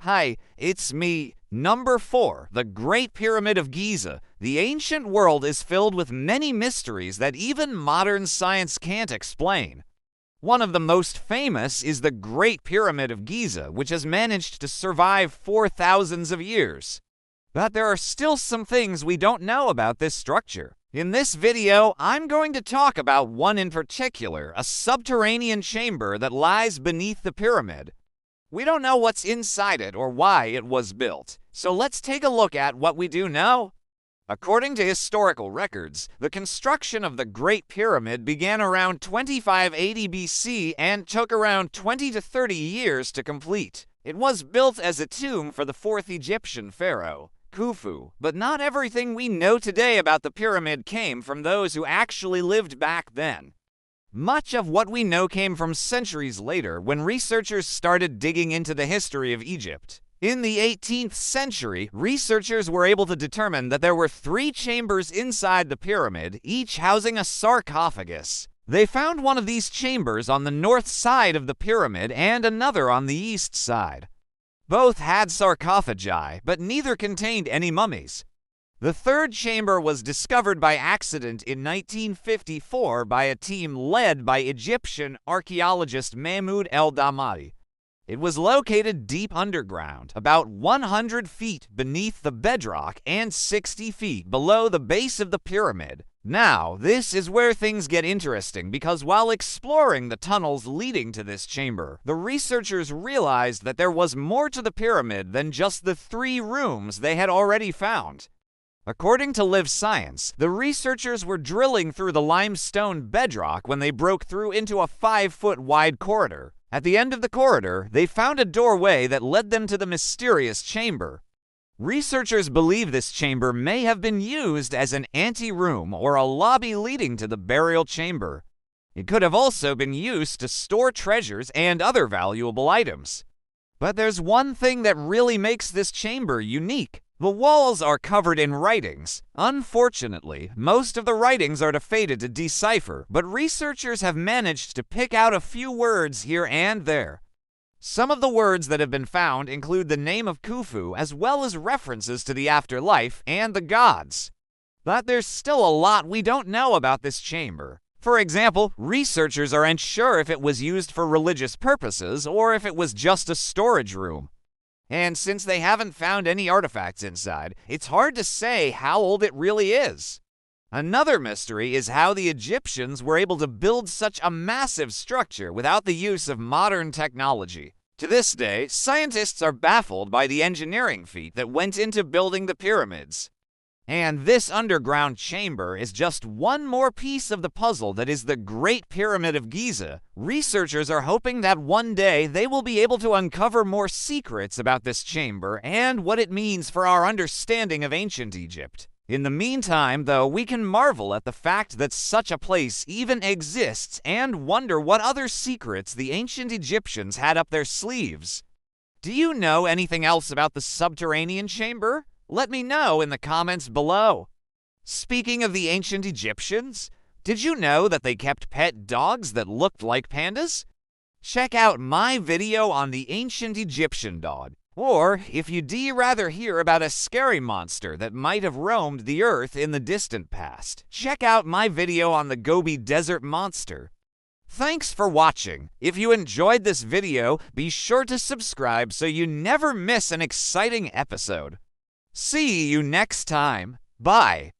Hi, it's me. Number 4, the Great Pyramid of Giza. The ancient world is filled with many mysteries that even modern science can't explain. One of the most famous is the Great Pyramid of Giza, which has managed to survive for thousands of years. But there are still some things we don't know about this structure. In this video, I'm going to talk about one in particular, a subterranean chamber that lies beneath the pyramid. We don't know what's inside it or why it was built, so let's take a look at what we do know. According to historical records, the construction of the Great Pyramid began around 2580 BC and took around 20 to 30 years to complete. It was built as a tomb for the fourth Egyptian pharaoh, Khufu, but not everything we know today about the pyramid came from those who actually lived back then. Much of what we know came from centuries later when researchers started digging into the history of Egypt. In the 18th century, researchers were able to determine that there were 3 chambers inside the pyramid, each housing a sarcophagus. They found one of these chambers on the north side of the pyramid and another on the east side. Both had sarcophagi, but neither contained any mummies. The third chamber was discovered by accident in 1954 by a team led by Egyptian archaeologist Mahmoud el-Damadi. It was located deep underground, about 100 feet beneath the bedrock and 60 feet below the base of the pyramid. Now, this is where things get interesting because while exploring the tunnels leading to this chamber, the researchers realized that there was more to the pyramid than just the 3 rooms they had already found. According to Live Science, the researchers were drilling through the limestone bedrock when they broke through into a 5-foot wide corridor. At the end of the corridor, they found a doorway that led them to the mysterious chamber. Researchers believe this chamber may have been used as an anteroom or a lobby leading to the burial chamber. It could have also been used to store treasures and other valuable items. But there's one thing that really makes this chamber unique. The walls are covered in writings. Unfortunately, most of the writings are too faded to decipher, but researchers have managed to pick out a few words here and there. Some of the words that have been found include the name of Khufu as well as references to the afterlife and the gods. But there's still a lot we don't know about this chamber. For example, researchers are unsure if it was used for religious purposes or if it was just a storage room. And since they haven't found any artifacts inside, it's hard to say how old it really is. Another mystery is how the Egyptians were able to build such a massive structure without the use of modern technology. To this day, scientists are baffled by the engineering feat that went into building the pyramids. And this underground chamber is just one more piece of the puzzle that is the Great Pyramid of Giza. Researchers are hoping that one day they will be able to uncover more secrets about this chamber and what it means for our understanding of ancient Egypt. In the meantime, though, we can marvel at the fact that such a place even exists and wonder what other secrets the ancient Egyptians had up their sleeves. Do you know anything else about the Subterranean Chamber? Let me know in the comments below. Speaking of the ancient Egyptians, did you know that they kept pet dogs that looked like pandas? Check out my video on the ancient Egyptian dog. Or, if you'd rather hear about a scary monster that might have roamed the earth in the distant past, check out my video on the Gobi Desert Monster. Thanks for watching. If you enjoyed this video, be sure to subscribe so you never miss an exciting episode. See you next time. Bye.